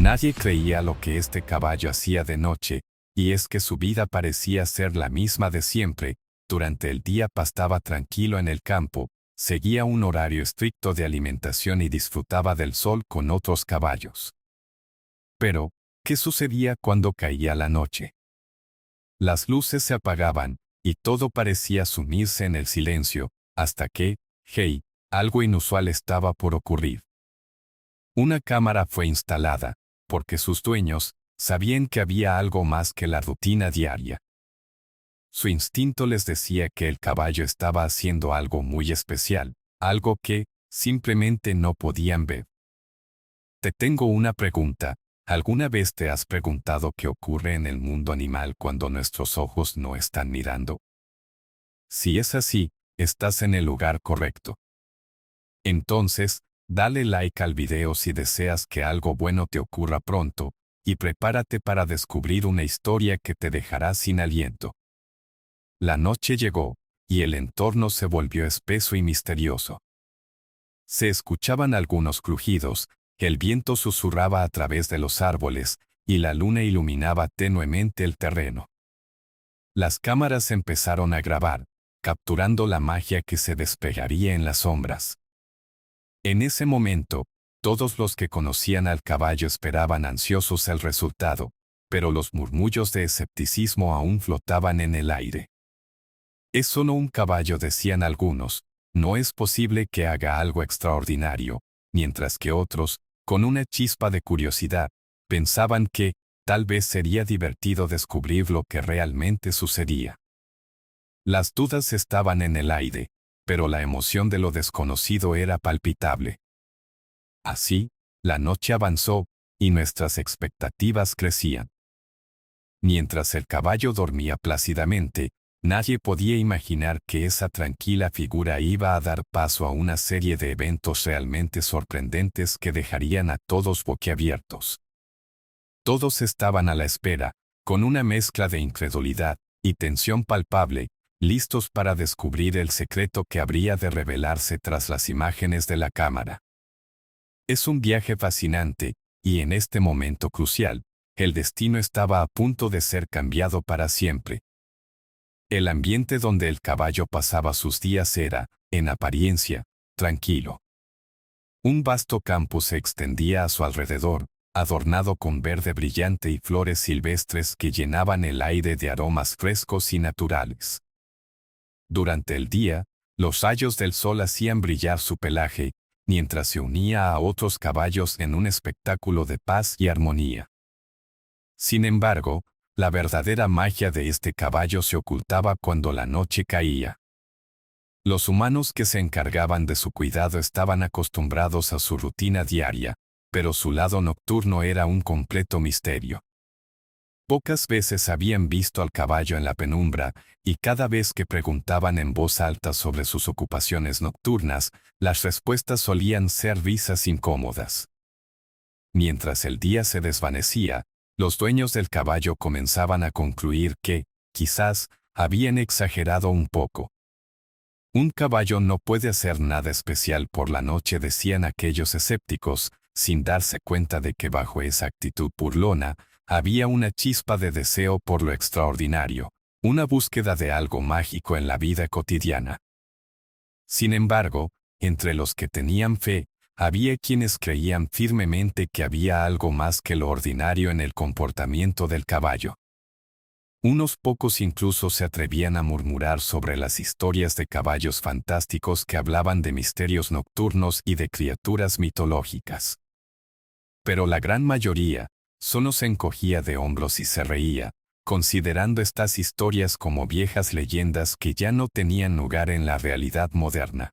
Nadie creía lo que este caballo hacía de noche, y es que su vida parecía ser la misma de siempre. Durante el día pastaba tranquilo en el campo, seguía un horario estricto de alimentación y disfrutaba del sol con otros caballos. Pero, ¿qué sucedía cuando caía la noche? Las luces se apagaban, y todo parecía sumirse en el silencio, hasta que, hey, algo inusual estaba por ocurrir. Una cámara fue instalada, porque sus dueños sabían que había algo más que la rutina diaria. Su instinto les decía que el caballo estaba haciendo algo muy especial, algo que simplemente no podían ver. Te tengo una pregunta. ¿Alguna vez te has preguntado qué ocurre en el mundo animal cuando nuestros ojos no están mirando? Si es así, estás en el lugar correcto. Entonces, dale like al video si deseas que algo bueno te ocurra pronto, y prepárate para descubrir una historia que te dejará sin aliento. La noche llegó, y el entorno se volvió espeso y misterioso. Se escuchaban algunos crujidos, el viento susurraba a través de los árboles, y la luna iluminaba tenuemente el terreno. Las cámaras empezaron a grabar, capturando la magia que se despegaría en las sombras. En ese momento, todos los que conocían al caballo esperaban ansiosos el resultado, pero los murmullos de escepticismo aún flotaban en el aire. Es solo un caballo, decían algunos, no es posible que haga algo extraordinario, mientras que otros, con una chispa de curiosidad, pensaban que, tal vez sería divertido descubrir lo que realmente sucedía. Las dudas estaban en el aire, pero la emoción de lo desconocido era palpitable. Así, la noche avanzó, y nuestras expectativas crecían. Mientras el caballo dormía plácidamente, nadie podía imaginar que esa tranquila figura iba a dar paso a una serie de eventos realmente sorprendentes que dejarían a todos boquiabiertos. Todos estaban a la espera, con una mezcla de incredulidad y tensión palpable, listos para descubrir el secreto que habría de revelarse tras las imágenes de la cámara. Es un viaje fascinante, y en este momento crucial, el destino estaba a punto de ser cambiado para siempre. El ambiente donde el caballo pasaba sus días era, en apariencia, tranquilo. Un vasto campo se extendía a su alrededor, adornado con verde brillante y flores silvestres que llenaban el aire de aromas frescos y naturales. Durante el día, los rayos del sol hacían brillar su pelaje, mientras se unía a otros caballos en un espectáculo de paz y armonía. Sin embargo, la verdadera magia de este caballo se ocultaba cuando la noche caía. Los humanos que se encargaban de su cuidado estaban acostumbrados a su rutina diaria, pero su lado nocturno era un completo misterio. Pocas veces habían visto al caballo en la penumbra, y cada vez que preguntaban en voz alta sobre sus ocupaciones nocturnas, las respuestas solían ser risas incómodas. Mientras el día se desvanecía, los dueños del caballo comenzaban a concluir que, quizás, habían exagerado un poco. Un caballo no puede hacer nada especial por la noche, decían aquellos escépticos, sin darse cuenta de que bajo esa actitud burlona, había una chispa de deseo por lo extraordinario, una búsqueda de algo mágico en la vida cotidiana. Sin embargo, entre los que tenían fe, había quienes creían firmemente que había algo más que lo ordinario en el comportamiento del caballo. Unos pocos incluso se atrevían a murmurar sobre las historias de caballos fantásticos que hablaban de misterios nocturnos y de criaturas mitológicas. Pero la gran mayoría solo se encogía de hombros y se reía, considerando estas historias como viejas leyendas que ya no tenían lugar en la realidad moderna.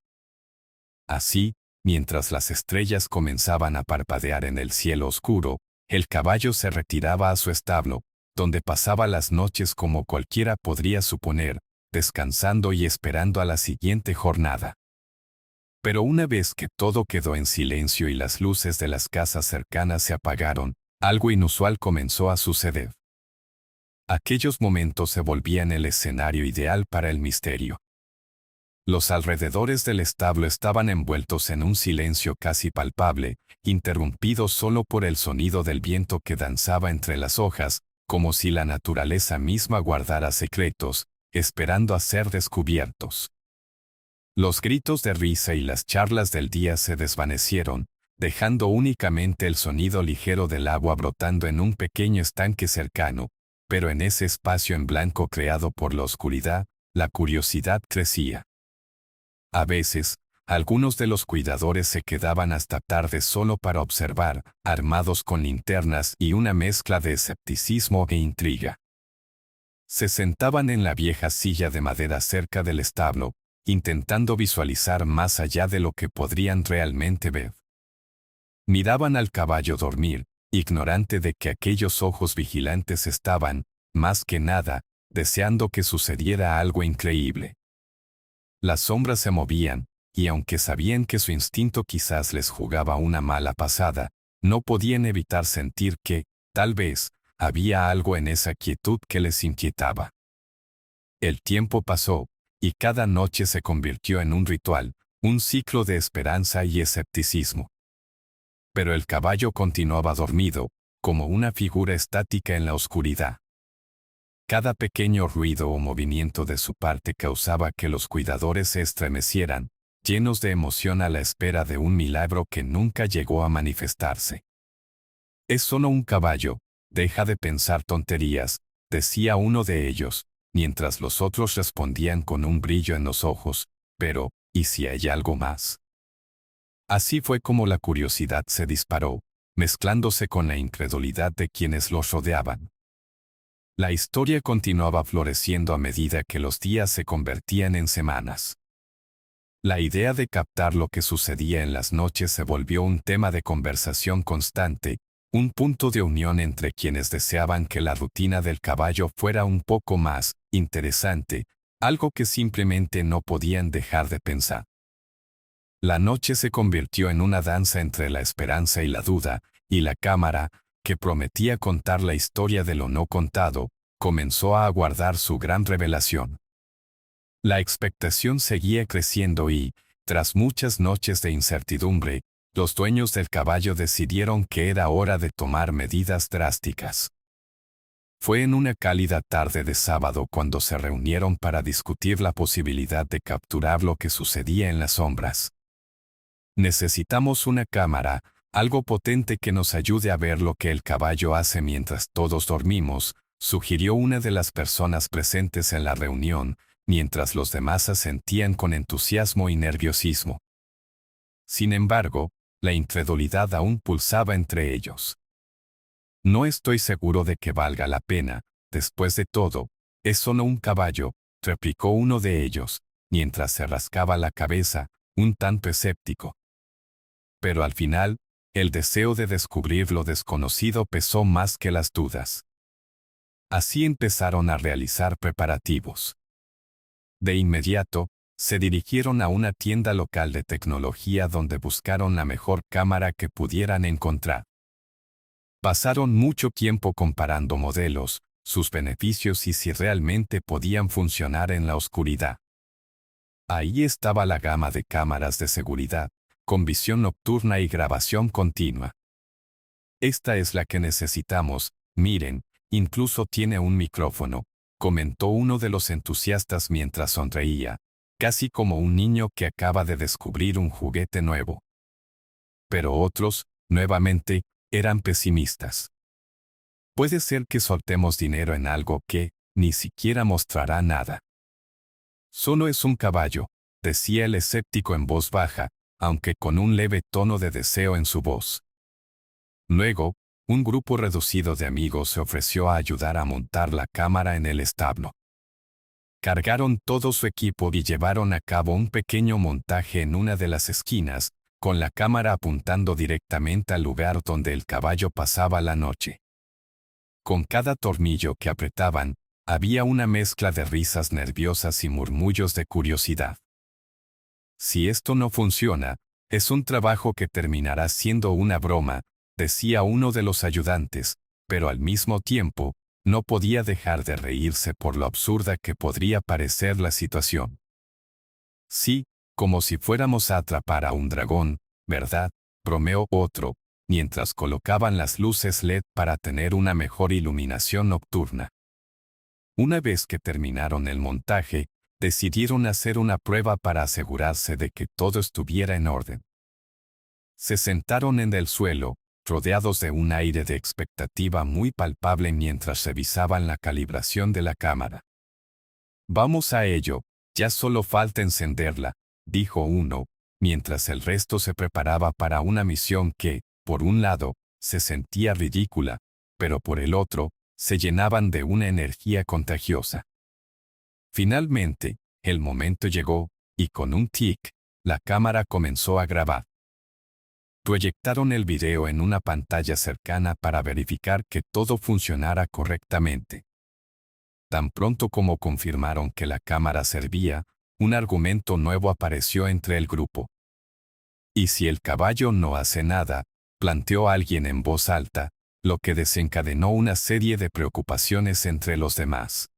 Así, mientras las estrellas comenzaban a parpadear en el cielo oscuro, el caballo se retiraba a su establo, donde pasaba las noches como cualquiera podría suponer, descansando y esperando a la siguiente jornada. Pero una vez que todo quedó en silencio y las luces de las casas cercanas se apagaron, algo inusual comenzó a suceder. Aquellos momentos se volvían el escenario ideal para el misterio. Los alrededores del establo estaban envueltos en un silencio casi palpable, interrumpido solo por el sonido del viento que danzaba entre las hojas, como si la naturaleza misma guardara secretos, esperando a ser descubiertos. Los gritos de risa y las charlas del día se desvanecieron, dejando únicamente el sonido ligero del agua brotando en un pequeño estanque cercano, pero en ese espacio en blanco creado por la oscuridad, la curiosidad crecía. A veces, algunos de los cuidadores se quedaban hasta tarde solo para observar, armados con linternas y una mezcla de escepticismo e intriga. Se sentaban en la vieja silla de madera cerca del establo, intentando visualizar más allá de lo que podrían realmente ver. Miraban al caballo dormir, ignorante de que aquellos ojos vigilantes estaban, más que nada, deseando que sucediera algo increíble. Las sombras se movían, y aunque sabían que su instinto quizás les jugaba una mala pasada, no podían evitar sentir que, tal vez, había algo en esa quietud que les inquietaba. El tiempo pasó, y cada noche se convirtió en un ritual, un ciclo de esperanza y escepticismo. Pero el caballo continuaba dormido, como una figura estática en la oscuridad. Cada pequeño ruido o movimiento de su parte causaba que los cuidadores se estremecieran, llenos de emoción a la espera de un milagro que nunca llegó a manifestarse. «Es solo un caballo, deja de pensar tonterías», decía uno de ellos, mientras los otros respondían con un brillo en los ojos, «pero, ¿y si hay algo más?». Así fue como la curiosidad se disparó, mezclándose con la incredulidad de quienes los rodeaban. La historia continuaba floreciendo a medida que los días se convertían en semanas. La idea de captar lo que sucedía en las noches se volvió un tema de conversación constante, un punto de unión entre quienes deseaban que la rutina del caballo fuera un poco más interesante, algo que simplemente no podían dejar de pensar. La noche se convirtió en una danza entre la esperanza y la duda, y la cámara, que prometía contar la historia de lo no contado, comenzó a aguardar su gran revelación. La expectación seguía creciendo y, tras muchas noches de incertidumbre, los dueños del caballo decidieron que era hora de tomar medidas drásticas. Fue en una cálida tarde de sábado cuando se reunieron para discutir la posibilidad de capturar lo que sucedía en las sombras. «Necesitamos una cámara, algo potente que nos ayude a ver lo que el caballo hace mientras todos dormimos», sugirió una de las personas presentes en la reunión, mientras los demás asentían con entusiasmo y nerviosismo. Sin embargo, la incredulidad aún pulsaba entre ellos. «No estoy seguro de que valga la pena, después de todo, es solo un caballo», replicó uno de ellos, mientras se rascaba la cabeza, un tanto escéptico. Pero al final, el deseo de descubrir lo desconocido pesó más que las dudas. Así empezaron a realizar preparativos. De inmediato, se dirigieron a una tienda local de tecnología donde buscaron la mejor cámara que pudieran encontrar. Pasaron mucho tiempo comparando modelos, sus beneficios y si realmente podían funcionar en la oscuridad. Ahí estaba la gama de cámaras de seguridad, con visión nocturna y grabación continua. «Esta es la que necesitamos, miren, incluso tiene un micrófono», comentó uno de los entusiastas mientras sonreía, casi como un niño que acaba de descubrir un juguete nuevo. Pero otros, nuevamente, eran pesimistas. «Puede ser que soltemos dinero en algo que ni siquiera mostrará nada». «Solo es un caballo», decía el escéptico en voz baja, aunque con un leve tono de deseo en su voz. Luego, un grupo reducido de amigos se ofreció a ayudar a montar la cámara en el establo. Cargaron todo su equipo y llevaron a cabo un pequeño montaje en una de las esquinas, con la cámara apuntando directamente al lugar donde el caballo pasaba la noche. Con cada tornillo que apretaban, había una mezcla de risas nerviosas y murmullos de curiosidad. «Si esto no funciona, es un trabajo que terminará siendo una broma», decía uno de los ayudantes, pero al mismo tiempo, no podía dejar de reírse por lo absurda que podría parecer la situación. Sí, como si fuéramos a atrapar a un dragón, ¿verdad?, bromeó otro, mientras colocaban las luces LED para tener una mejor iluminación nocturna. Una vez que terminaron el montaje, decidieron hacer una prueba para asegurarse de que todo estuviera en orden. Se sentaron en el suelo, rodeados de un aire de expectativa muy palpable mientras revisaban la calibración de la cámara. «Vamos a ello, ya solo falta encenderla», dijo uno, mientras el resto se preparaba para una misión que, por un lado, se sentía ridícula, pero por el otro, se llenaban de una energía contagiosa. Finalmente, el momento llegó, y con un tic, la cámara comenzó a grabar. Proyectaron el video en una pantalla cercana para verificar que todo funcionara correctamente. Tan pronto como confirmaron que la cámara servía, un argumento nuevo apareció entre el grupo. «¿Y si el caballo no hace nada?», planteó alguien en voz alta, lo que desencadenó una serie de preocupaciones entre los demás.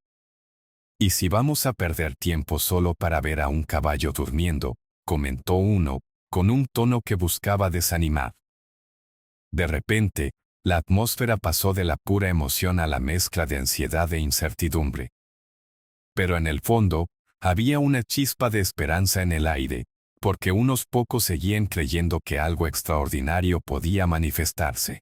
«¿Y si vamos a perder tiempo solo para ver a un caballo durmiendo?», comentó uno, con un tono que buscaba desanimar. De repente, la atmósfera pasó de la pura emoción a la mezcla de ansiedad e incertidumbre. Pero en el fondo, había una chispa de esperanza en el aire, porque unos pocos seguían creyendo que algo extraordinario podía manifestarse.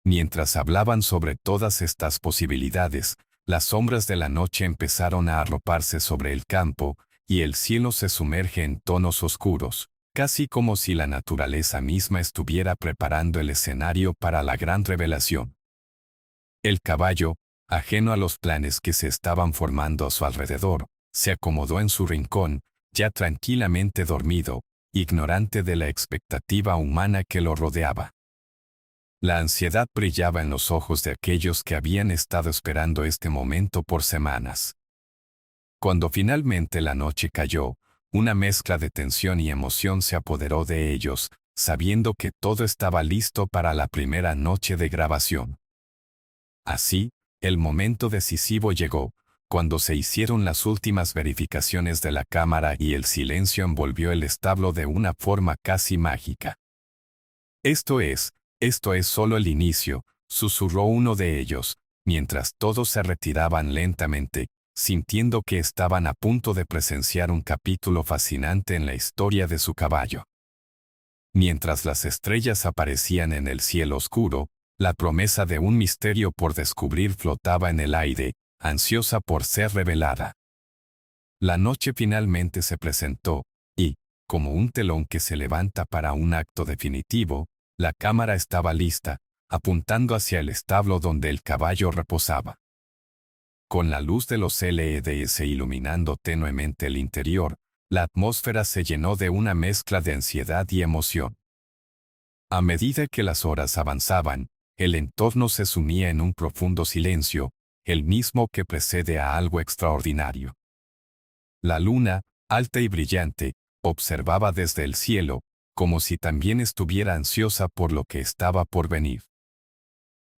Mientras hablaban sobre todas estas posibilidades, las sombras de la noche empezaron a arroparse sobre el campo, y el cielo se sumerge en tonos oscuros, casi como si la naturaleza misma estuviera preparando el escenario para la gran revelación. El caballo, ajeno a los planes que se estaban formando a su alrededor, se acomodó en su rincón, ya tranquilamente dormido, ignorante de la expectativa humana que lo rodeaba. La ansiedad brillaba en los ojos de aquellos que habían estado esperando este momento por semanas. Cuando finalmente la noche cayó, una mezcla de tensión y emoción se apoderó de ellos, sabiendo que todo estaba listo para la primera noche de grabación. Así, el momento decisivo llegó, cuando se hicieron las últimas verificaciones de la cámara y el silencio envolvió el establo de una forma casi mágica. Esto es solo el inicio», susurró uno de ellos, mientras todos se retiraban lentamente, sintiendo que estaban a punto de presenciar un capítulo fascinante en la historia de su caballo. Mientras las estrellas aparecían en el cielo oscuro, la promesa de un misterio por descubrir flotaba en el aire, ansiosa por ser revelada. La noche finalmente se presentó, y, como un telón que se levanta para un acto definitivo, la cámara estaba lista, apuntando hacia el establo donde el caballo reposaba. Con la luz de los LEDs iluminando tenuemente el interior, la atmósfera se llenó de una mezcla de ansiedad y emoción. A medida que las horas avanzaban, el entorno se sumía en un profundo silencio, el mismo que precede a algo extraordinario. La luna, alta y brillante, observaba desde el cielo, como si también estuviera ansiosa por lo que estaba por venir.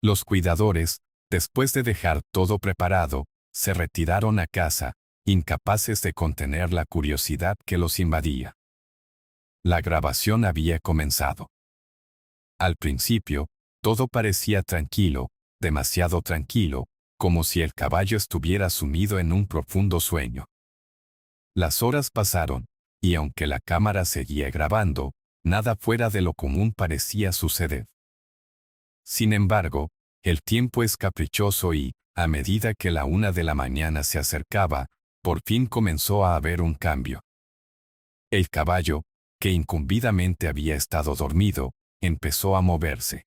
Los cuidadores, después de dejar todo preparado, se retiraron a casa, incapaces de contener la curiosidad que los invadía. La grabación había comenzado. Al principio, todo parecía tranquilo, demasiado tranquilo, como si el caballo estuviera sumido en un profundo sueño. Las horas pasaron, y aunque la cámara seguía grabando, nada fuera de lo común parecía suceder. Sin embargo, el tiempo es caprichoso y, a medida que la 1 de la mañana se acercaba, por fin comenzó a haber un cambio. El caballo, que incumbidamente había estado dormido, empezó a moverse.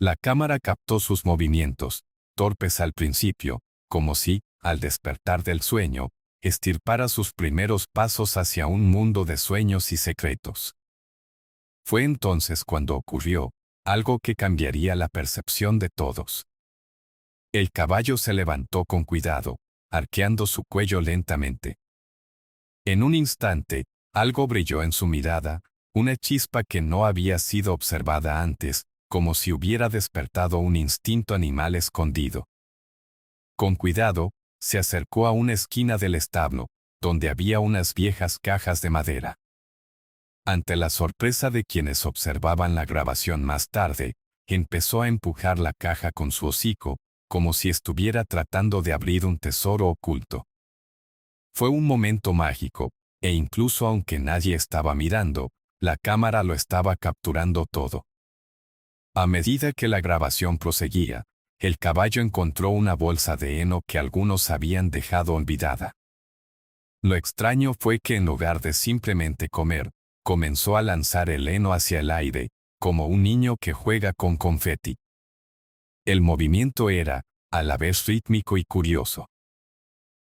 La cámara captó sus movimientos, torpes al principio, como si, al despertar del sueño, estirpara sus primeros pasos hacia un mundo de sueños y secretos. Fue entonces cuando ocurrió algo que cambiaría la percepción de todos. El caballo se levantó con cuidado, arqueando su cuello lentamente. En un instante, algo brilló en su mirada, una chispa que no había sido observada antes, como si hubiera despertado un instinto animal escondido. Con cuidado, se acercó a una esquina del establo, donde había unas viejas cajas de madera. Ante la sorpresa de quienes observaban la grabación más tarde, empezó a empujar la caja con su hocico, como si estuviera tratando de abrir un tesoro oculto. Fue un momento mágico, e incluso aunque nadie estaba mirando, la cámara lo estaba capturando todo. A medida que la grabación proseguía, el caballo encontró una bolsa de heno que algunos habían dejado olvidada. Lo extraño fue que en lugar de simplemente comer, comenzó a lanzar el heno hacia el aire, como un niño que juega con confeti. El movimiento era, a la vez rítmico y curioso.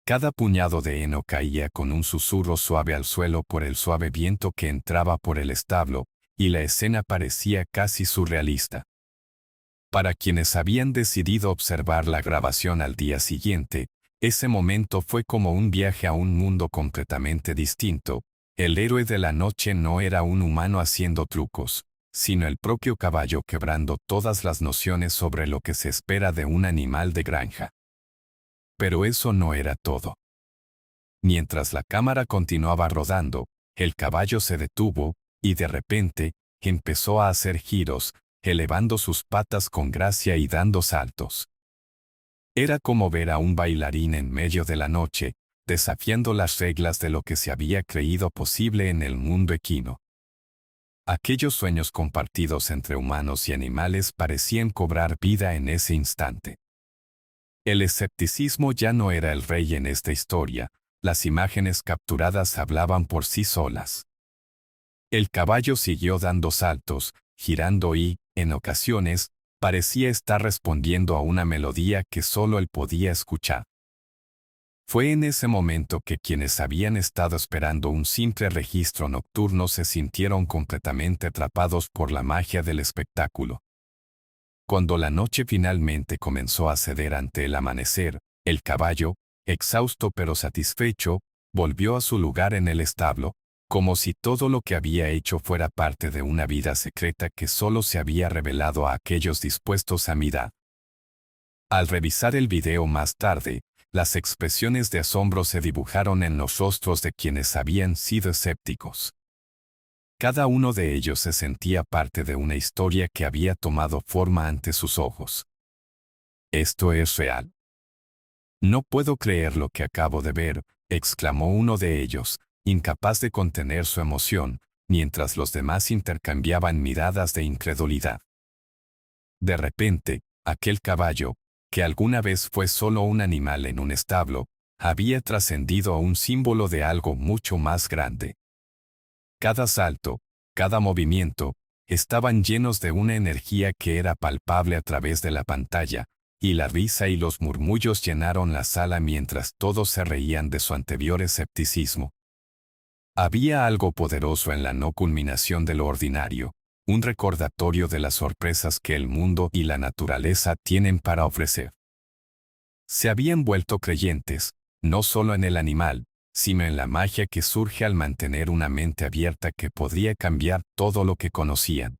Cada puñado de heno caía con un susurro suave al suelo por el suave viento que entraba por el establo, y la escena parecía casi surrealista. Para quienes habían decidido observar la grabación al día siguiente, ese momento fue como un viaje a un mundo completamente distinto. El héroe de la noche no era un humano haciendo trucos, sino el propio caballo quebrando todas las nociones sobre lo que se espera de un animal de granja. Pero eso no era todo. Mientras la cámara continuaba rodando, el caballo se detuvo, y de repente, empezó a hacer giros, elevando sus patas con gracia y dando saltos. Era como ver a un bailarín en medio de la noche, desafiando las reglas de lo que se había creído posible en el mundo equino. Aquellos sueños compartidos entre humanos y animales parecían cobrar vida en ese instante. El escepticismo ya no era el rey en esta historia, las imágenes capturadas hablaban por sí solas. El caballo siguió dando saltos, girando y, en ocasiones, parecía estar respondiendo a una melodía que solo él podía escuchar. Fue en ese momento que quienes habían estado esperando un simple registro nocturno se sintieron completamente atrapados por la magia del espectáculo. Cuando la noche finalmente comenzó a ceder ante el amanecer, el caballo, exhausto pero satisfecho, volvió a su lugar en el establo, como si todo lo que había hecho fuera parte de una vida secreta que solo se había revelado a aquellos dispuestos a mirar. Al revisar el video más tarde, las expresiones de asombro se dibujaron en los rostros de quienes habían sido escépticos. Cada uno de ellos se sentía parte de una historia que había tomado forma ante sus ojos. «Esto es real. No puedo creer lo que acabo de ver», exclamó uno de ellos, incapaz de contener su emoción, mientras los demás intercambiaban miradas de incredulidad. De repente, aquel caballo, que alguna vez fue solo un animal en un establo, había trascendido a un símbolo de algo mucho más grande. Cada salto, cada movimiento, estaban llenos de una energía que era palpable a través de la pantalla, y la risa y los murmullos llenaron la sala mientras todos se reían de su anterior escepticismo. Había algo poderoso en la no culminación de lo ordinario, un recordatorio de las sorpresas que el mundo y la naturaleza tienen para ofrecer. Se habían vuelto creyentes, no solo en el animal, sino en la magia que surge al mantener una mente abierta que podría cambiar todo lo que conocían.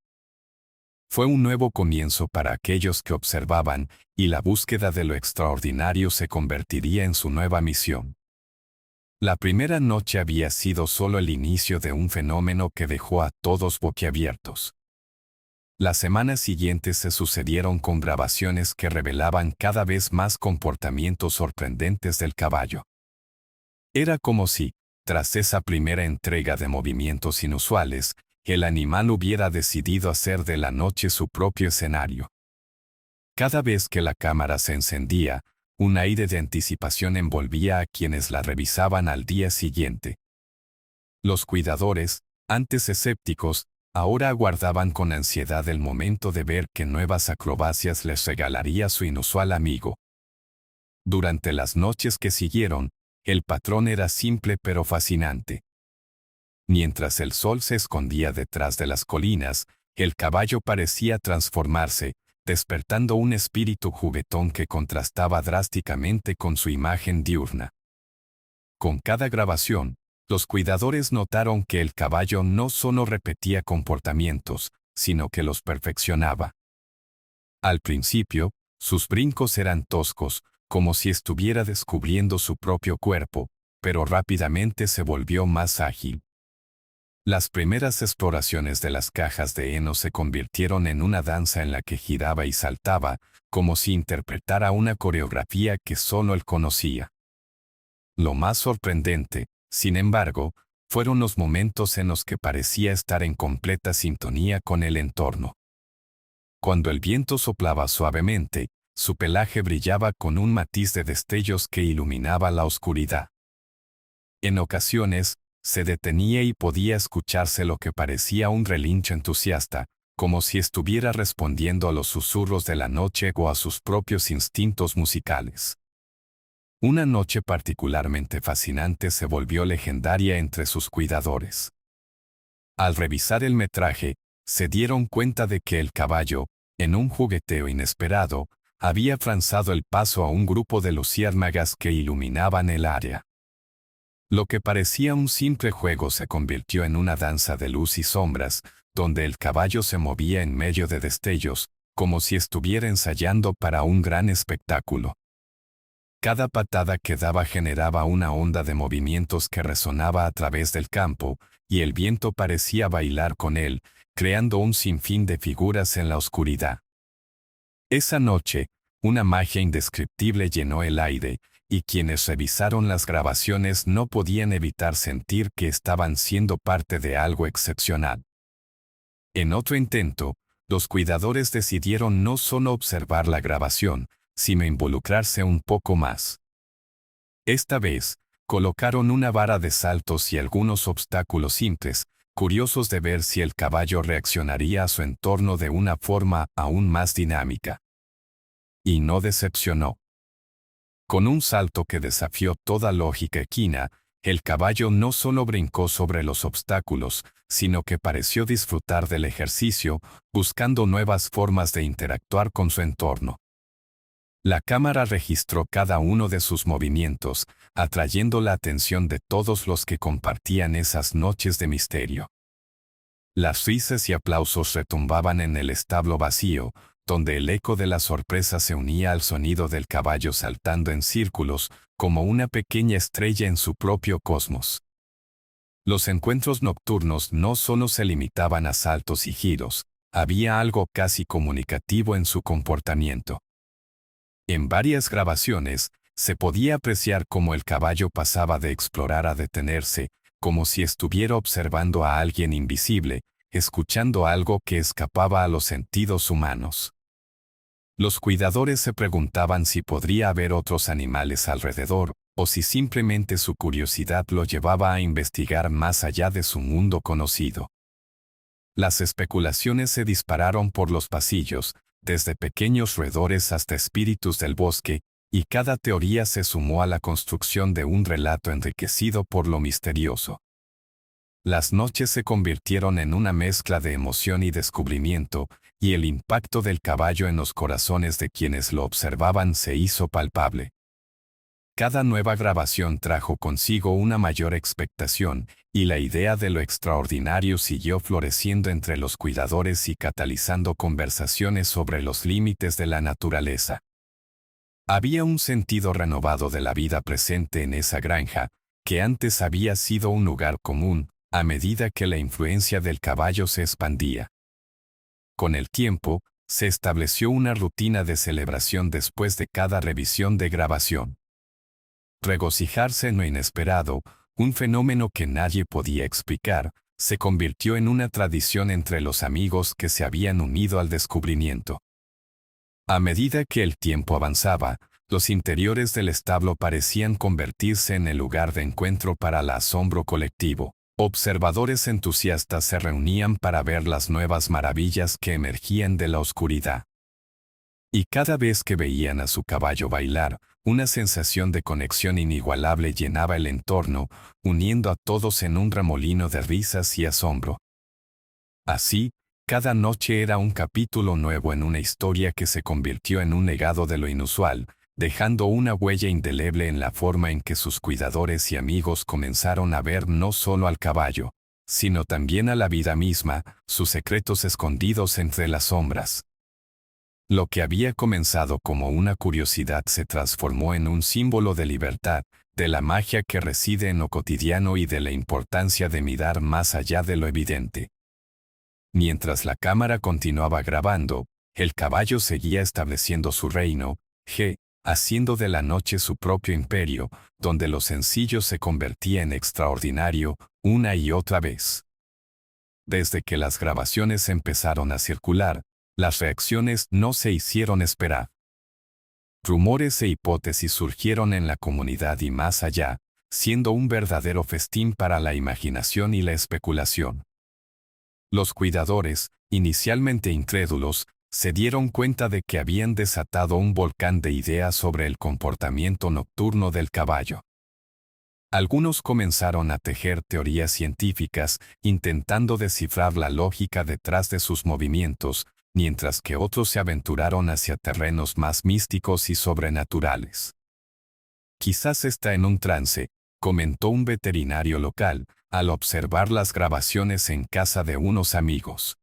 Fue un nuevo comienzo para aquellos que observaban, y la búsqueda de lo extraordinario se convertiría en su nueva misión. La primera noche había sido solo el inicio de un fenómeno que dejó a todos boquiabiertos. Las semanas siguientes se sucedieron con grabaciones que revelaban cada vez más comportamientos sorprendentes del caballo. Era como si, tras esa primera entrega de movimientos inusuales, el animal hubiera decidido hacer de la noche su propio escenario. Cada vez que la cámara se encendía, un aire de anticipación envolvía a quienes la revisaban al día siguiente. Los cuidadores, antes escépticos, ahora aguardaban con ansiedad el momento de ver qué nuevas acrobacias les regalaría su inusual amigo. Durante las noches que siguieron, el patrón era simple pero fascinante. Mientras el sol se escondía detrás de las colinas, el caballo parecía transformarse, despertando un espíritu juguetón que contrastaba drásticamente con su imagen diurna. Con cada grabación, los cuidadores notaron que el caballo no solo repetía comportamientos, sino que los perfeccionaba. Al principio, sus brincos eran toscos, como si estuviera descubriendo su propio cuerpo, pero rápidamente se volvió más ágil. Las primeras exploraciones de las cajas de heno se convirtieron en una danza en la que giraba y saltaba, como si interpretara una coreografía que solo él conocía. Lo más sorprendente, sin embargo, fueron los momentos en los que parecía estar en completa sintonía con el entorno. Cuando el viento soplaba suavemente, su pelaje brillaba con un matiz de destellos que iluminaba la oscuridad. En ocasiones, se detenía y podía escucharse lo que parecía un relincho entusiasta, como si estuviera respondiendo a los susurros de la noche o a sus propios instintos musicales. Una noche particularmente fascinante se volvió legendaria entre sus cuidadores. Al revisar el metraje, se dieron cuenta de que el caballo, en un jugueteo inesperado, había franzado el paso a un grupo de luciérnagas que iluminaban el área. Lo que parecía un simple juego se convirtió en una danza de luz y sombras, donde el caballo se movía en medio de destellos, como si estuviera ensayando para un gran espectáculo. Cada patada que daba generaba una onda de movimientos que resonaba a través del campo, y el viento parecía bailar con él, creando un sinfín de figuras en la oscuridad. Esa noche, una magia indescriptible llenó el aire, y quienes revisaron las grabaciones no podían evitar sentir que estaban siendo parte de algo excepcional. En otro intento, los cuidadores decidieron no solo observar la grabación, sino involucrarse un poco más. Esta vez, colocaron una vara de saltos y algunos obstáculos simples, curiosos de ver si el caballo reaccionaría a su entorno de una forma aún más dinámica. Y no decepcionó. Con un salto que desafió toda lógica equina, el caballo no solo brincó sobre los obstáculos, sino que pareció disfrutar del ejercicio, buscando nuevas formas de interactuar con su entorno. La cámara registró cada uno de sus movimientos, atrayendo la atención de todos los que compartían esas noches de misterio. Las risas y aplausos retumbaban en el establo vacío, donde el eco de la sorpresa se unía al sonido del caballo saltando en círculos, como una pequeña estrella en su propio cosmos. Los encuentros nocturnos no solo se limitaban a saltos y giros, había algo casi comunicativo en su comportamiento. En varias grabaciones, se podía apreciar cómo el caballo pasaba de explorar a detenerse, como si estuviera observando a alguien invisible, escuchando algo que escapaba a los sentidos humanos. Los cuidadores se preguntaban si podría haber otros animales alrededor, o si simplemente su curiosidad lo llevaba a investigar más allá de su mundo conocido. Las especulaciones se dispararon por los pasillos, desde pequeños roedores hasta espíritus del bosque, y cada teoría se sumó a la construcción de un relato enriquecido por lo misterioso. Las noches se convirtieron en una mezcla de emoción y descubrimiento, y el impacto del caballo en los corazones de quienes lo observaban se hizo palpable. Cada nueva grabación trajo consigo una mayor expectación, y la idea de lo extraordinario siguió floreciendo entre los cuidadores y catalizando conversaciones sobre los límites de la naturaleza. Había un sentido renovado de la vida presente en esa granja, que antes había sido un lugar común, a medida que la influencia del caballo se expandía. Con el tiempo, se estableció una rutina de celebración después de cada revisión de grabación. Regocijarse en lo inesperado, un fenómeno que nadie podía explicar, se convirtió en una tradición entre los amigos que se habían unido al descubrimiento. A medida que el tiempo avanzaba, los interiores del establo parecían convertirse en el lugar de encuentro para el asombro colectivo. Observadores entusiastas se reunían para ver las nuevas maravillas que emergían de la oscuridad. Y cada vez que veían a su caballo bailar, una sensación de conexión inigualable llenaba el entorno, uniendo a todos en un remolino de risas y asombro. Así, cada noche era un capítulo nuevo en una historia que se convirtió en un legado de lo inusual, dejando una huella indeleble en la forma en que sus cuidadores y amigos comenzaron a ver no solo al caballo, sino también a la vida misma, sus secretos escondidos entre las sombras. Lo que había comenzado como una curiosidad se transformó en un símbolo de libertad, de la magia que reside en lo cotidiano y de la importancia de mirar más allá de lo evidente. Mientras la cámara continuaba grabando, el caballo seguía estableciendo su reino, haciendo de la noche su propio imperio, donde lo sencillo se convertía en extraordinario, una y otra vez. Desde que las grabaciones empezaron a circular, las reacciones no se hicieron esperar. Rumores e hipótesis surgieron en la comunidad y más allá, siendo un verdadero festín para la imaginación y la especulación. Los cuidadores, inicialmente incrédulos, se dieron cuenta de que habían desatado un volcán de ideas sobre el comportamiento nocturno del caballo. Algunos comenzaron a tejer teorías científicas, intentando descifrar la lógica detrás de sus movimientos, mientras que otros se aventuraron hacia terrenos más místicos y sobrenaturales. Quizás está en un trance, comentó un veterinario local, al observar las grabaciones en casa de unos amigos.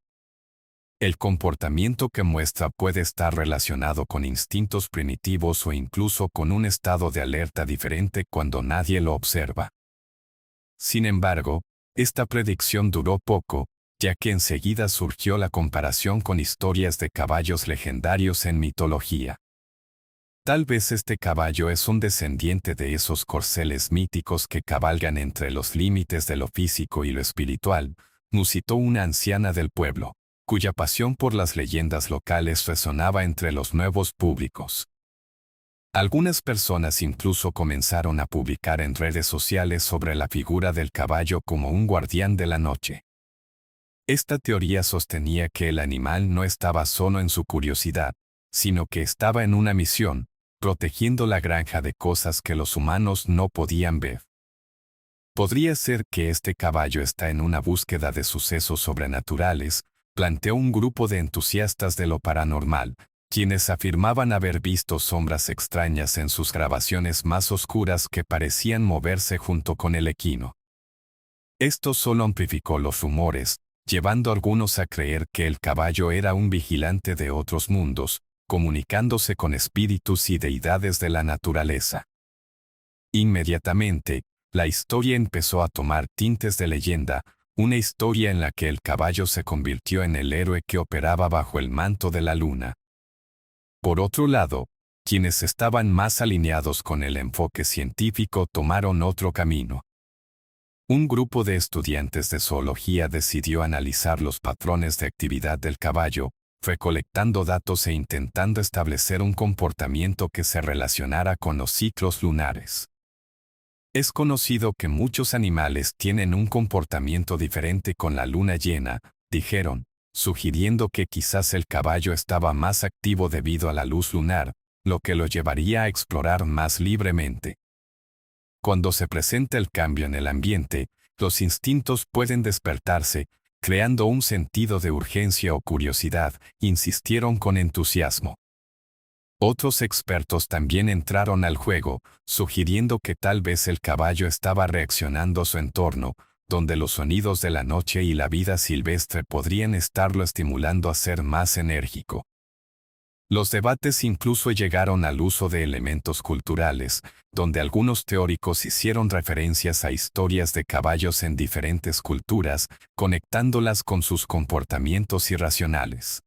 El comportamiento que muestra puede estar relacionado con instintos primitivos o incluso con un estado de alerta diferente cuando nadie lo observa. Sin embargo, esta predicción duró poco, ya que enseguida surgió la comparación con historias de caballos legendarios en mitología. Tal vez este caballo es un descendiente de esos corceles míticos que cabalgan entre los límites de lo físico y lo espiritual, musitó una anciana del pueblo, cuya pasión por las leyendas locales resonaba entre los nuevos públicos. Algunas personas incluso comenzaron a publicar en redes sociales sobre la figura del caballo como un guardián de la noche. Esta teoría sostenía que el animal no estaba solo en su curiosidad, sino que estaba en una misión, protegiendo la granja de cosas que los humanos no podían ver. Podría ser que este caballo está en una búsqueda de sucesos sobrenaturales, planteó un grupo de entusiastas de lo paranormal, quienes afirmaban haber visto sombras extrañas en sus grabaciones más oscuras que parecían moverse junto con el equino. Esto solo amplificó los rumores, llevando a algunos a creer que el caballo era un vigilante de otros mundos, comunicándose con espíritus y deidades de la naturaleza. Inmediatamente, la historia empezó a tomar tintes de leyenda, una historia en la que el caballo se convirtió en el héroe que operaba bajo el manto de la luna. Por otro lado, quienes estaban más alineados con el enfoque científico tomaron otro camino. Un grupo de estudiantes de zoología decidió analizar los patrones de actividad del caballo, recolectando datos e intentando establecer un comportamiento que se relacionara con los ciclos lunares. Es conocido que muchos animales tienen un comportamiento diferente con la luna llena, dijeron, sugiriendo que quizás el caballo estaba más activo debido a la luz lunar, lo que lo llevaría a explorar más libremente. Cuando se presenta el cambio en el ambiente, los instintos pueden despertarse, creando un sentido de urgencia o curiosidad, insistieron con entusiasmo. Otros expertos también entraron al juego, sugiriendo que tal vez el caballo estaba reaccionando a su entorno, donde los sonidos de la noche y la vida silvestre podrían estarlo estimulando a ser más enérgico. Los debates incluso llegaron al uso de elementos culturales, donde algunos teóricos hicieron referencias a historias de caballos en diferentes culturas, conectándolas con sus comportamientos irracionales.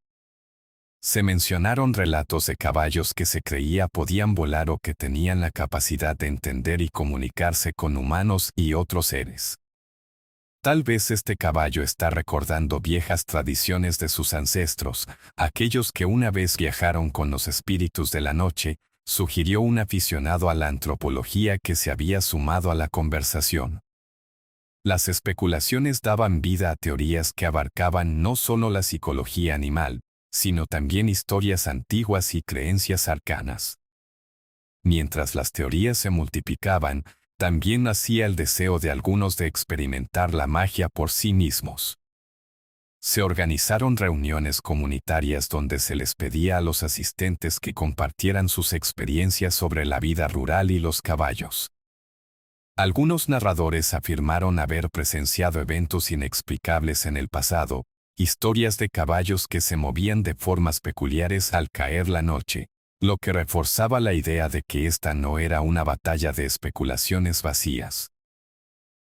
Se mencionaron relatos de caballos que se creía podían volar o que tenían la capacidad de entender y comunicarse con humanos y otros seres. Tal vez este caballo está recordando viejas tradiciones de sus ancestros, aquellos que una vez viajaron con los espíritus de la noche, sugirió un aficionado a la antropología que se había sumado a la conversación. Las especulaciones daban vida a teorías que abarcaban no solo la psicología animal, sino también historias antiguas y creencias arcanas. Mientras las teorías se multiplicaban, también nacía el deseo de algunos de experimentar la magia por sí mismos. Se organizaron reuniones comunitarias donde se les pedía a los asistentes que compartieran sus experiencias sobre la vida rural y los caballos. Algunos narradores afirmaron haber presenciado eventos inexplicables en el pasado, historias de caballos que se movían de formas peculiares al caer la noche, lo que reforzaba la idea de que esta no era una batalla de especulaciones vacías.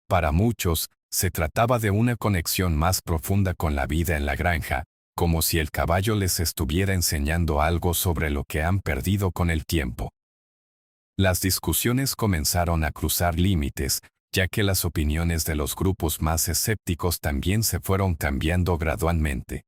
Para muchos, se trataba de una conexión más profunda con la vida en la granja, como si el caballo les estuviera enseñando algo sobre lo que han perdido con el tiempo. Las discusiones comenzaron a cruzar límites, ya que las opiniones de los grupos más escépticos también se fueron cambiando gradualmente.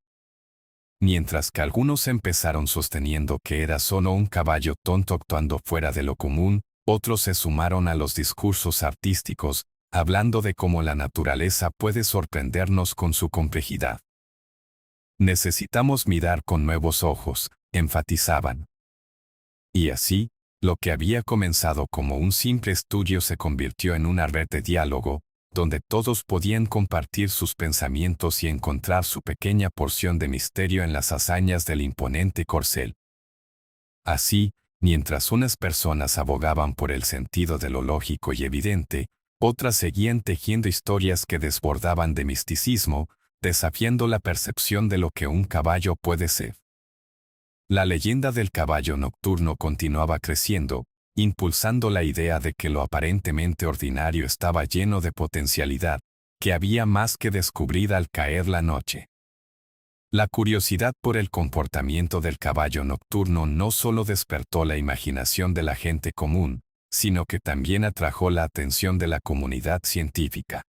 Mientras que algunos empezaron sosteniendo que era solo un caballo tonto actuando fuera de lo común, otros se sumaron a los discursos artísticos, hablando de cómo la naturaleza puede sorprendernos con su complejidad. Necesitamos mirar con nuevos ojos, enfatizaban. Y así, lo que había comenzado como un simple estudio se convirtió en una red de diálogo, donde todos podían compartir sus pensamientos y encontrar su pequeña porción de misterio en las hazañas del imponente corcel. Así, mientras unas personas abogaban por el sentido de lo lógico y evidente, otras seguían tejiendo historias que desbordaban de misticismo, desafiando la percepción de lo que un caballo puede ser. La leyenda del caballo nocturno continuaba creciendo, impulsando la idea de que lo aparentemente ordinario estaba lleno de potencialidad, que había más que descubrir al caer la noche. La curiosidad por el comportamiento del caballo nocturno no solo despertó la imaginación de la gente común, sino que también atrajo la atención de la comunidad científica.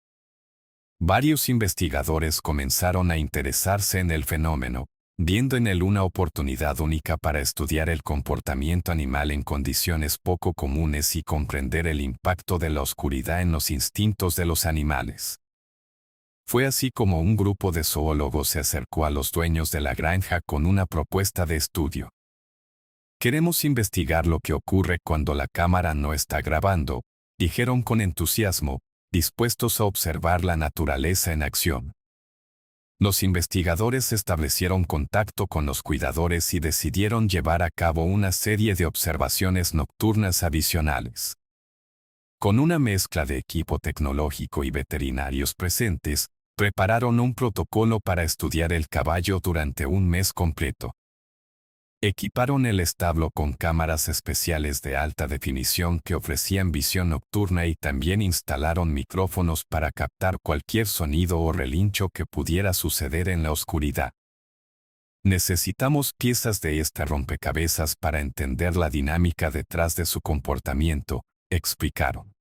Varios investigadores comenzaron a interesarse en el fenómeno, viendo en él una oportunidad única para estudiar el comportamiento animal en condiciones poco comunes y comprender el impacto de la oscuridad en los instintos de los animales. Fue así como un grupo de zoólogos se acercó a los dueños de la granja con una propuesta de estudio. Queremos investigar lo que ocurre cuando la cámara no está grabando, dijeron con entusiasmo, dispuestos a observar la naturaleza en acción. Los investigadores establecieron contacto con los cuidadores y decidieron llevar a cabo una serie de observaciones nocturnas adicionales. Con una mezcla de equipo tecnológico y veterinarios presentes, prepararon un protocolo para estudiar el caballo durante un mes completo. Equiparon el establo con cámaras especiales de alta definición que ofrecían visión nocturna y también instalaron micrófonos para captar cualquier sonido o relincho que pudiera suceder en la oscuridad. Necesitamos piezas de este rompecabezas para entender la dinámica detrás de su comportamiento, explicaron.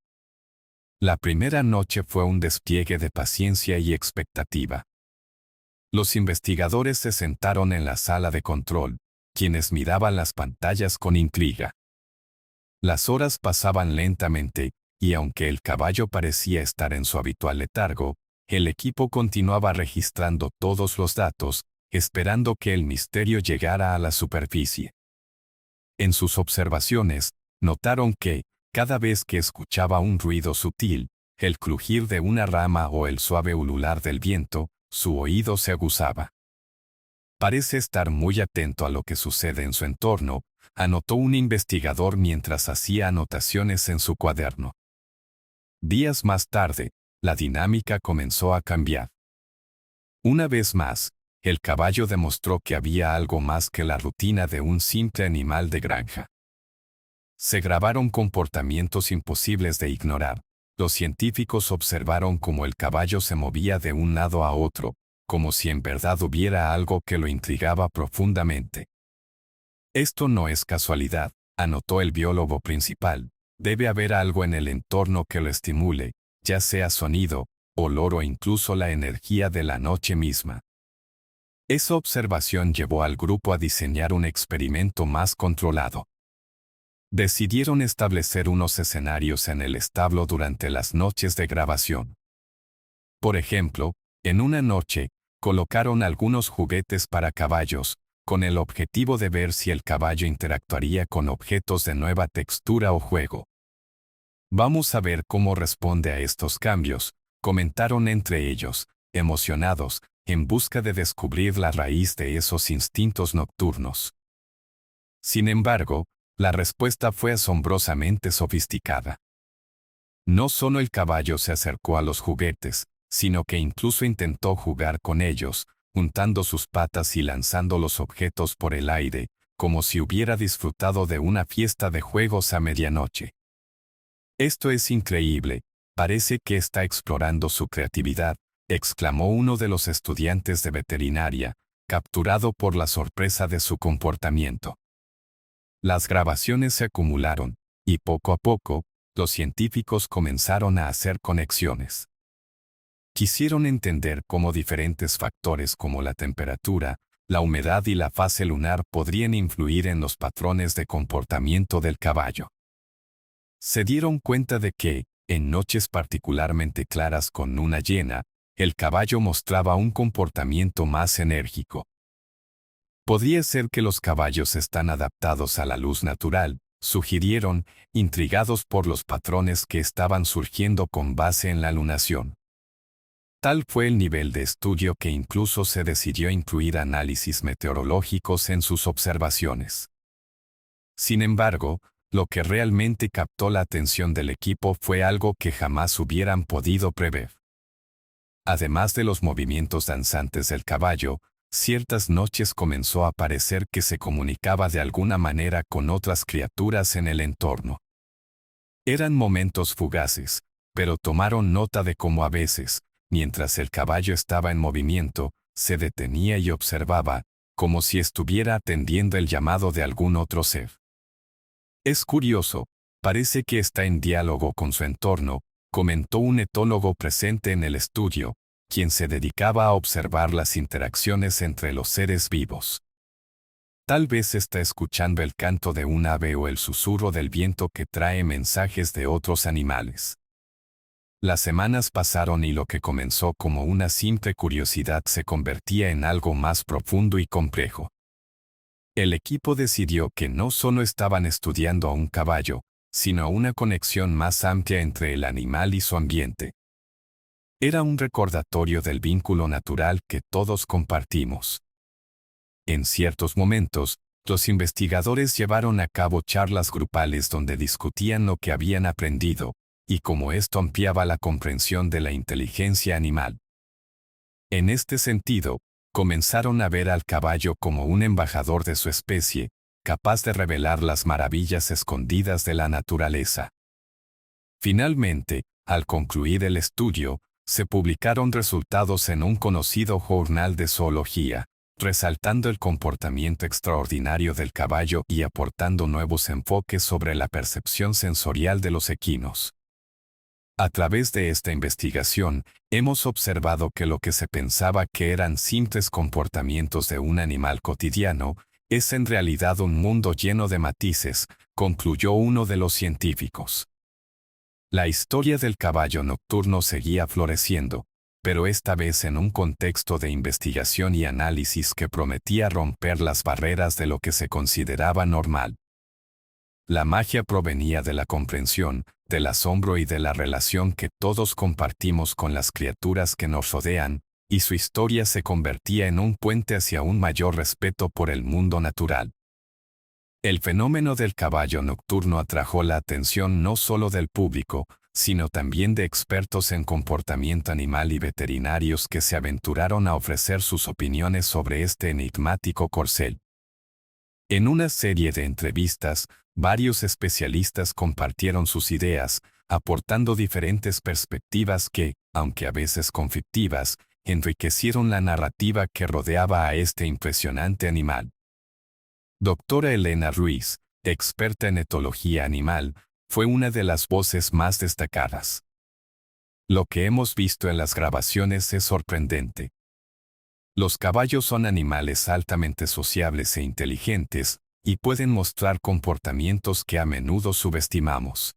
La primera noche fue un despliegue de paciencia y expectativa. Los investigadores se sentaron en la sala de control, quienes miraban las pantallas con intriga. Las horas pasaban lentamente, y aunque el caballo parecía estar en su habitual letargo, el equipo continuaba registrando todos los datos, esperando que el misterio llegara a la superficie. En sus observaciones, notaron que, cada vez que escuchaba un ruido sutil, el crujir de una rama o el suave ulular del viento, su oído se aguzaba. Parece estar muy atento a lo que sucede en su entorno, anotó un investigador mientras hacía anotaciones en su cuaderno. Días más tarde, la dinámica comenzó a cambiar. Una vez más, el caballo demostró que había algo más que la rutina de un simple animal de granja. Se grabaron comportamientos imposibles de ignorar. Los científicos observaron cómo el caballo se movía de un lado a otro, como si en verdad hubiera algo que lo intrigaba profundamente. Esto no es casualidad, anotó el biólogo principal. Debe haber algo en el entorno que lo estimule, ya sea sonido, olor o incluso la energía de la noche misma. Esa observación llevó al grupo a diseñar un experimento más controlado. Decidieron establecer unos escenarios en el establo durante las noches de grabación. Por ejemplo, en una noche, colocaron algunos juguetes para caballos, con el objetivo de ver si el caballo interactuaría con objetos de nueva textura o juego. Vamos a ver cómo responde a estos cambios, comentaron entre ellos, emocionados, en busca de descubrir la raíz de esos instintos nocturnos. Sin embargo, la respuesta fue asombrosamente sofisticada. No solo el caballo se acercó a los juguetes, sino que incluso intentó jugar con ellos, untando sus patas y lanzando los objetos por el aire, como si hubiera disfrutado de una fiesta de juegos a medianoche. «Esto es increíble, parece que está explorando su creatividad», exclamó uno de los estudiantes de veterinaria, capturado por la sorpresa de su comportamiento. Las grabaciones se acumularon, y poco a poco, los científicos comenzaron a hacer conexiones. Quisieron entender cómo diferentes factores como la temperatura, la humedad y la fase lunar podrían influir en los patrones de comportamiento del caballo. Se dieron cuenta de que, en noches particularmente claras con luna llena, el caballo mostraba un comportamiento más enérgico. Podría ser que los caballos están adaptados a la luz natural, sugirieron, intrigados por los patrones que estaban surgiendo con base en la lunación. Tal fue el nivel de estudio que incluso se decidió incluir análisis meteorológicos en sus observaciones. Sin embargo, lo que realmente captó la atención del equipo fue algo que jamás hubieran podido prever. Además de los movimientos danzantes del caballo, ciertas noches comenzó a parecer que se comunicaba de alguna manera con otras criaturas en el entorno. Eran momentos fugaces, pero tomaron nota de cómo a veces, mientras el caballo estaba en movimiento, se detenía y observaba, como si estuviera atendiendo el llamado de algún otro ser. «Es curioso, parece que está en diálogo con su entorno», comentó un etólogo presente en el estudio, quien se dedicaba a observar las interacciones entre los seres vivos. Tal vez está escuchando el canto de un ave o el susurro del viento que trae mensajes de otros animales. Las semanas pasaron y lo que comenzó como una simple curiosidad se convertía en algo más profundo y complejo. El equipo decidió que no solo estaban estudiando a un caballo, sino una conexión más amplia entre el animal y su ambiente. Era un recordatorio del vínculo natural que todos compartimos. En ciertos momentos, los investigadores llevaron a cabo charlas grupales donde discutían lo que habían aprendido, y cómo esto ampliaba la comprensión de la inteligencia animal. En este sentido, comenzaron a ver al caballo como un embajador de su especie, capaz de revelar las maravillas escondidas de la naturaleza. Finalmente, al concluir el estudio, se publicaron resultados en un conocido journal de zoología, resaltando el comportamiento extraordinario del caballo y aportando nuevos enfoques sobre la percepción sensorial de los equinos. A través de esta investigación, hemos observado que lo que se pensaba que eran simples comportamientos de un animal cotidiano, es en realidad un mundo lleno de matices, concluyó uno de los científicos. La historia del caballo nocturno seguía floreciendo, pero esta vez en un contexto de investigación y análisis que prometía romper las barreras de lo que se consideraba normal. La magia provenía de la comprensión, del asombro y de la relación que todos compartimos con las criaturas que nos rodean, y su historia se convertía en un puente hacia un mayor respeto por el mundo natural. El fenómeno del caballo nocturno atrajo la atención no solo del público, sino también de expertos en comportamiento animal y veterinarios que se aventuraron a ofrecer sus opiniones sobre este enigmático corcel. En una serie de entrevistas, varios especialistas compartieron sus ideas, aportando diferentes perspectivas que, aunque a veces conflictivas, enriquecieron la narrativa que rodeaba a este impresionante animal. Doctora Elena Ruiz, experta en etología animal, fue una de las voces más destacadas. Lo que hemos visto en las grabaciones es sorprendente. Los caballos son animales altamente sociables e inteligentes, y pueden mostrar comportamientos que a menudo subestimamos.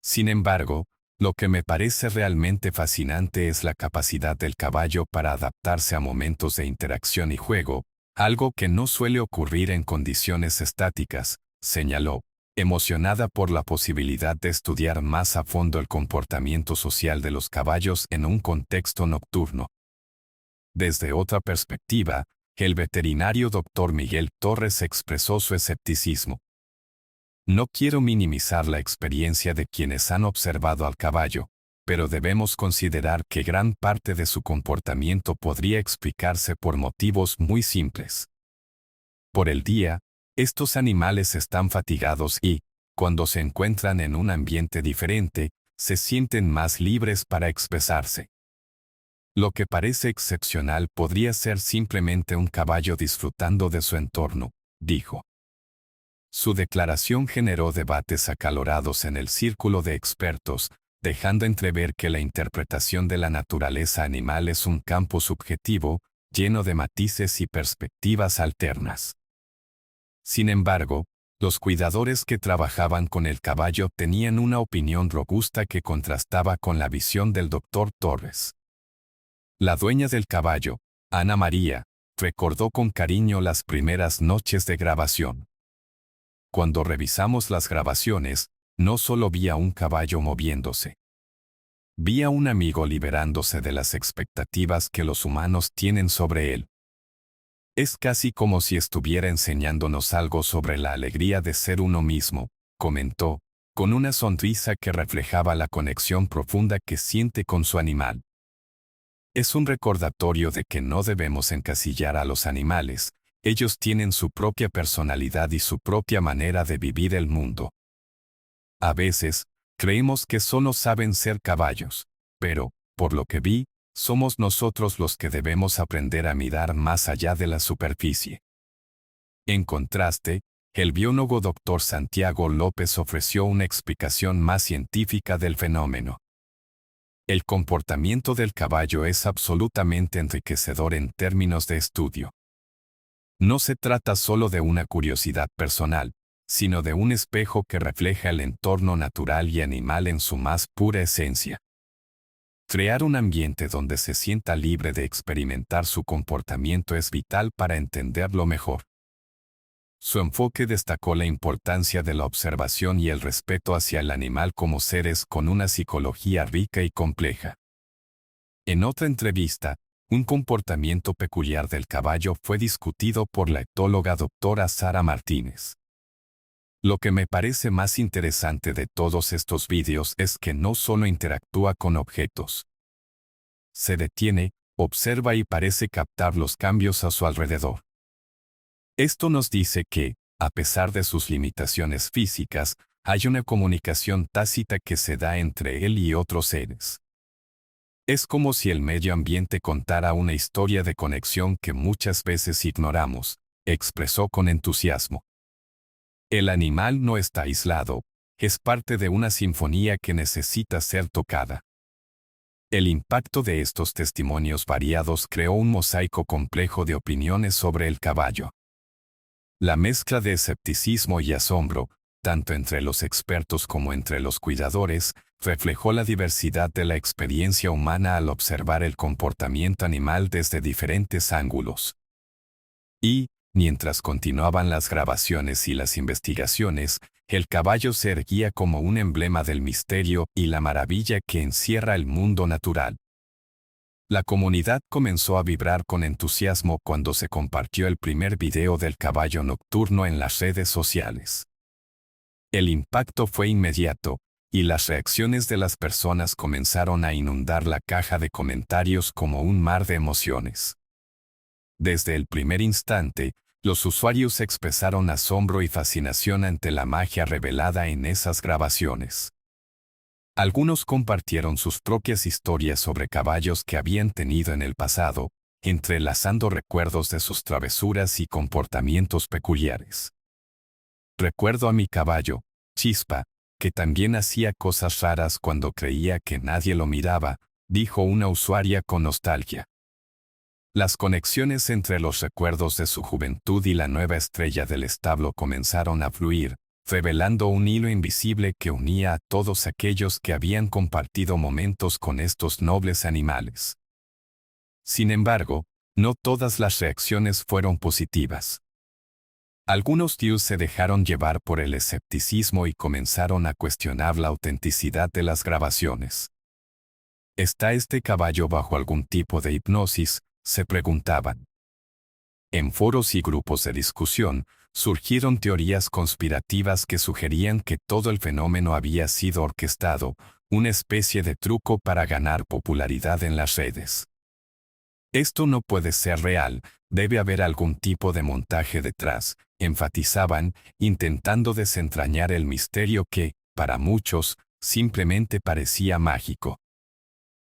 Sin embargo, lo que me parece realmente fascinante es la capacidad del caballo para adaptarse a momentos de interacción y juego, algo que no suele ocurrir en condiciones estáticas, señaló, emocionada por la posibilidad de estudiar más a fondo el comportamiento social de los caballos en un contexto nocturno. Desde otra perspectiva, el veterinario Dr. Miguel Torres expresó su escepticismo. No quiero minimizar la experiencia de quienes han observado al caballo, pero debemos considerar que gran parte de su comportamiento podría explicarse por motivos muy simples. Por el día, estos animales están fatigados y, cuando se encuentran en un ambiente diferente, se sienten más libres para expresarse. Lo que parece excepcional podría ser simplemente un caballo disfrutando de su entorno, dijo. Su declaración generó debates acalorados en el círculo de expertos, dejando entrever que la interpretación de la naturaleza animal es un campo subjetivo, lleno de matices y perspectivas alternas. Sin embargo, los cuidadores que trabajaban con el caballo tenían una opinión robusta que contrastaba con la visión del Dr. Torres. La dueña del caballo, Ana María, recordó con cariño las primeras noches de grabación. Cuando revisamos las grabaciones, no solo vi a un caballo moviéndose. Vi a un amigo liberándose de las expectativas que los humanos tienen sobre él. Es casi como si estuviera enseñándonos algo sobre la alegría de ser uno mismo, comentó, con una sonrisa que reflejaba la conexión profunda que siente con su animal. Es un recordatorio de que no debemos encasillar a los animales, ellos tienen su propia personalidad y su propia manera de vivir el mundo. A veces, creemos que solo saben ser caballos, pero, por lo que vi, somos nosotros los que debemos aprender a mirar más allá de la superficie. En contraste, el biólogo Dr. Santiago López ofreció una explicación más científica del fenómeno. El comportamiento del caballo es absolutamente enriquecedor en términos de estudio. No se trata solo de una curiosidad personal, sino de un espejo que refleja el entorno natural y animal en su más pura esencia. Crear un ambiente donde se sienta libre de experimentar su comportamiento es vital para entenderlo mejor. Su enfoque destacó la importancia de la observación y el respeto hacia el animal como seres con una psicología rica y compleja. En otra entrevista, un comportamiento peculiar del caballo fue discutido por la etóloga doctora Sara Martínez. Lo que me parece más interesante de todos estos vídeos es que no solo interactúa con objetos. Se detiene, observa y parece captar los cambios a su alrededor. Esto nos dice que, a pesar de sus limitaciones físicas, hay una comunicación tácita que se da entre él y otros seres. Es como si el medio ambiente contara una historia de conexión que muchas veces ignoramos, expresó con entusiasmo. El animal no está aislado, es parte de una sinfonía que necesita ser tocada. El impacto de estos testimonios variados creó un mosaico complejo de opiniones sobre el caballo. La mezcla de escepticismo y asombro, tanto entre los expertos como entre los cuidadores, reflejó la diversidad de la experiencia humana al observar el comportamiento animal desde diferentes ángulos. Y, mientras continuaban las grabaciones y las investigaciones, el caballo se erguía como un emblema del misterio y la maravilla que encierra el mundo natural. La comunidad comenzó a vibrar con entusiasmo cuando se compartió el primer video del caballo nocturno en las redes sociales. El impacto fue inmediato, y las reacciones de las personas comenzaron a inundar la caja de comentarios como un mar de emociones. Desde el primer instante, los usuarios expresaron asombro y fascinación ante la magia revelada en esas grabaciones. Algunos compartieron sus propias historias sobre caballos que habían tenido en el pasado, entrelazando recuerdos de sus travesuras y comportamientos peculiares. Recuerdo a mi caballo, Chispa, que también hacía cosas raras cuando creía que nadie lo miraba, dijo una usuaria con nostalgia. Las conexiones entre los recuerdos de su juventud y la nueva estrella del establo comenzaron a fluir, revelando un hilo invisible que unía a todos aquellos que habían compartido momentos con estos nobles animales. Sin embargo, no todas las reacciones fueron positivas. Algunos tíos se dejaron llevar por el escepticismo y comenzaron a cuestionar la autenticidad de las grabaciones. ¿Está este caballo bajo algún tipo de hipnosis?, se preguntaban. En foros y grupos de discusión, surgieron teorías conspirativas que sugerían que todo el fenómeno había sido orquestado, una especie de truco para ganar popularidad en las redes. Esto no puede ser real, debe haber algún tipo de montaje detrás, enfatizaban, intentando desentrañar el misterio que, para muchos, simplemente parecía mágico.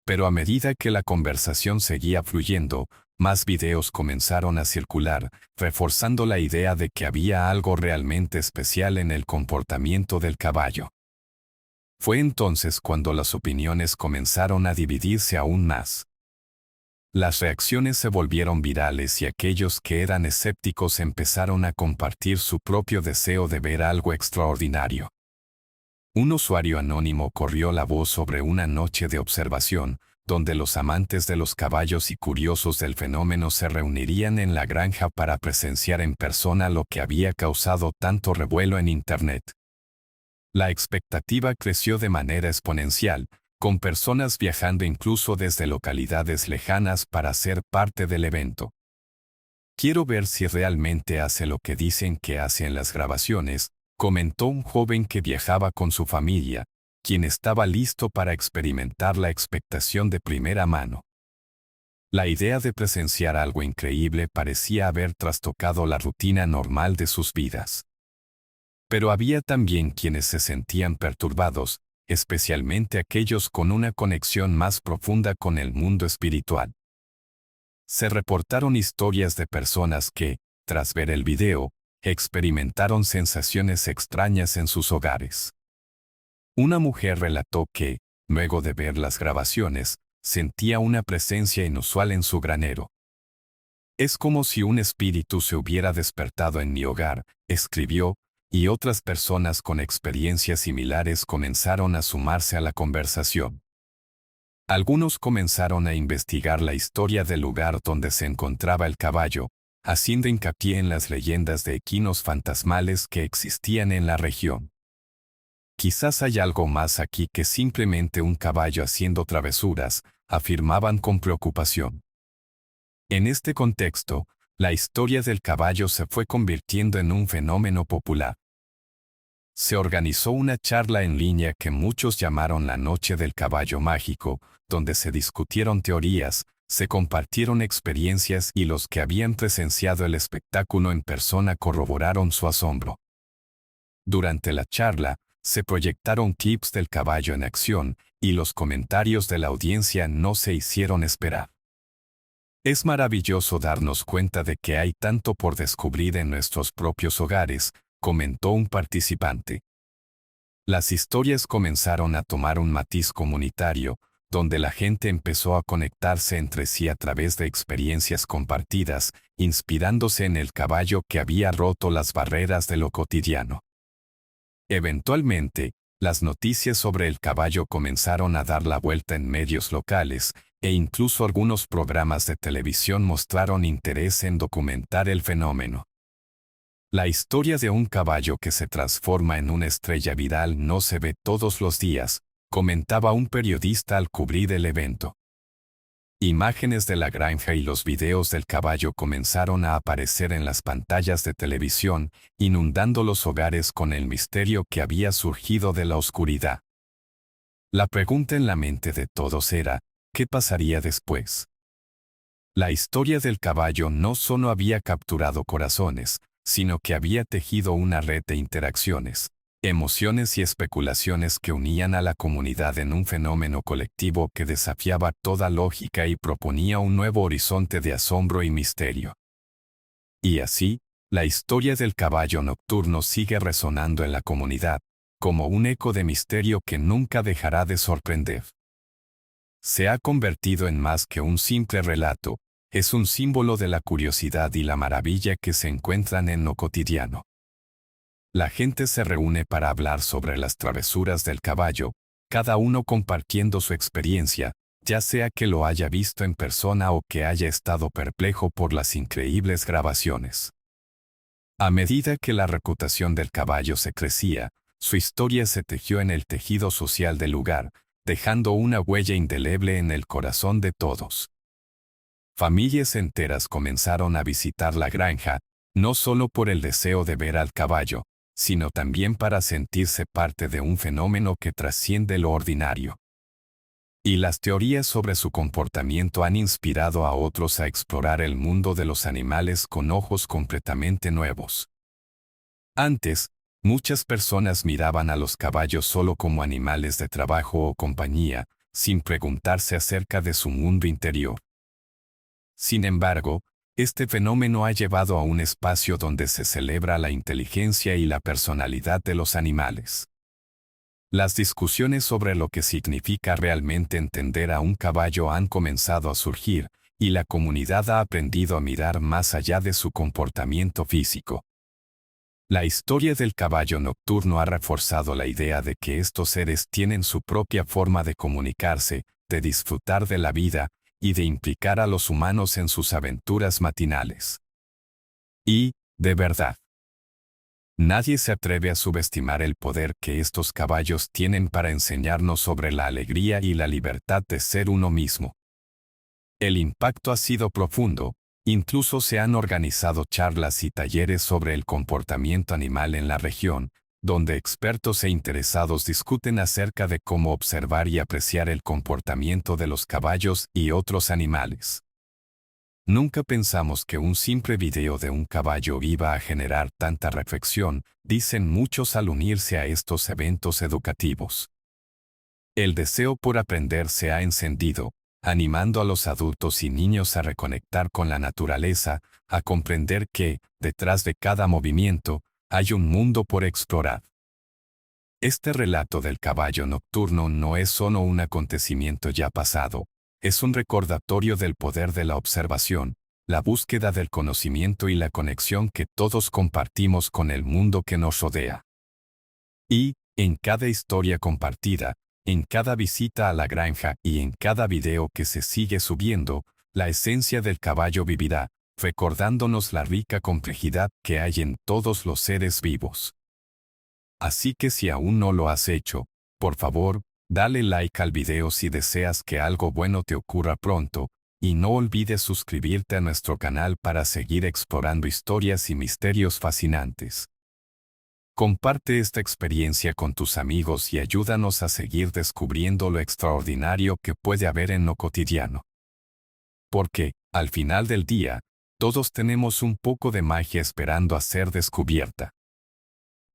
Pero a medida que la conversación seguía fluyendo, más videos comenzaron a circular, reforzando la idea de que había algo realmente especial en el comportamiento del caballo. Fue entonces cuando las opiniones comenzaron a dividirse aún más. Las reacciones se volvieron virales y aquellos que eran escépticos empezaron a compartir su propio deseo de ver algo extraordinario. Un usuario anónimo corrió la voz sobre una noche de observación, donde los amantes de los caballos y curiosos del fenómeno se reunirían en la granja para presenciar en persona lo que había causado tanto revuelo en Internet. La expectativa creció de manera exponencial, con personas viajando incluso desde localidades lejanas para ser parte del evento. Quiero ver si realmente hace lo que dicen que hace en las grabaciones, comentó un joven que viajaba con su familia, quien estaba listo para experimentar la expectación de primera mano. La idea de presenciar algo increíble parecía haber trastocado la rutina normal de sus vidas. Pero había también quienes se sentían perturbados, especialmente aquellos con una conexión más profunda con el mundo espiritual. Se reportaron historias de personas que, tras ver el video, experimentaron sensaciones extrañas en sus hogares. Una mujer relató que, luego de ver las grabaciones, sentía una presencia inusual en su granero. Es como si un espíritu se hubiera despertado en mi hogar, escribió, y otras personas con experiencias similares comenzaron a sumarse a la conversación. Algunos comenzaron a investigar la historia del lugar donde se encontraba el caballo, haciendo hincapié en las leyendas de equinos fantasmales que existían en la región. Quizás hay algo más aquí que simplemente un caballo haciendo travesuras, afirmaban con preocupación. En este contexto, la historia del caballo se fue convirtiendo en un fenómeno popular. Se organizó una charla en línea que muchos llamaron la Noche del Caballo Mágico, donde se discutieron teorías, se compartieron experiencias y los que habían presenciado el espectáculo en persona corroboraron su asombro. Durante la charla, se proyectaron clips del caballo en acción, y los comentarios de la audiencia no se hicieron esperar. Es maravilloso darnos cuenta de que hay tanto por descubrir en nuestros propios hogares, comentó un participante. Las historias comenzaron a tomar un matiz comunitario, donde la gente empezó a conectarse entre sí a través de experiencias compartidas, inspirándose en el caballo que había roto las barreras de lo cotidiano. Eventualmente, las noticias sobre el caballo comenzaron a dar la vuelta en medios locales, e incluso algunos programas de televisión mostraron interés en documentar el fenómeno. La historia de un caballo que se transforma en una estrella viral no se ve todos los días, comentaba un periodista al cubrir el evento. Imágenes de la granja y los videos del caballo comenzaron a aparecer en las pantallas de televisión, inundando los hogares con el misterio que había surgido de la oscuridad. La pregunta en la mente de todos era, ¿qué pasaría después? La historia del caballo no solo había capturado corazones, sino que había tejido una red de interacciones, emociones y especulaciones que unían a la comunidad en un fenómeno colectivo que desafiaba toda lógica y proponía un nuevo horizonte de asombro y misterio. Y así, la historia del caballo nocturno sigue resonando en la comunidad, como un eco de misterio que nunca dejará de sorprender. Se ha convertido en más que un simple relato, es un símbolo de la curiosidad y la maravilla que se encuentran en lo cotidiano. La gente se reúne para hablar sobre las travesuras del caballo, cada uno compartiendo su experiencia, ya sea que lo haya visto en persona o que haya estado perplejo por las increíbles grabaciones. A medida que la reputación del caballo se crecía, su historia se tejió en el tejido social del lugar, dejando una huella indeleble en el corazón de todos. Familias enteras comenzaron a visitar la granja, no solo por el deseo de ver al caballo, sino también para sentirse parte de un fenómeno que trasciende lo ordinario. Y las teorías sobre su comportamiento han inspirado a otros a explorar el mundo de los animales con ojos completamente nuevos. Antes, muchas personas miraban a los caballos solo como animales de trabajo o compañía, sin preguntarse acerca de su mundo interior. Sin embargo, este fenómeno ha llevado a un espacio donde se celebra la inteligencia y la personalidad de los animales. Las discusiones sobre lo que significa realmente entender a un caballo han comenzado a surgir, y la comunidad ha aprendido a mirar más allá de su comportamiento físico. La historia del caballo nocturno ha reforzado la idea de que estos seres tienen su propia forma de comunicarse, de disfrutar de la vida, y de implicar a los humanos en sus aventuras matinales. Y, de verdad, nadie se atreve a subestimar el poder que estos caballos tienen para enseñarnos sobre la alegría y la libertad de ser uno mismo. El impacto ha sido profundo, incluso se han organizado charlas y talleres sobre el comportamiento animal en la región, donde expertos e interesados discuten acerca de cómo observar y apreciar el comportamiento de los caballos y otros animales. Nunca pensamos que un simple video de un caballo iba a generar tanta reflexión, dicen muchos al unirse a estos eventos educativos. El deseo por aprender se ha encendido, animando a los adultos y niños a reconectar con la naturaleza, a comprender que, detrás de cada movimiento, hay un mundo por explorar. Este relato del caballo nocturno no es solo un acontecimiento ya pasado, es un recordatorio del poder de la observación, la búsqueda del conocimiento y la conexión que todos compartimos con el mundo que nos rodea. Y, en cada historia compartida, en cada visita a la granja y en cada video que se sigue subiendo, la esencia del caballo vivirá, recordándonos la rica complejidad que hay en todos los seres vivos. Así que si aún no lo has hecho, por favor, dale like al video si deseas que algo bueno te ocurra pronto, y no olvides suscribirte a nuestro canal para seguir explorando historias y misterios fascinantes. Comparte esta experiencia con tus amigos y ayúdanos a seguir descubriendo lo extraordinario que puede haber en lo cotidiano. Porque, al final del día, todos tenemos un poco de magia esperando a ser descubierta.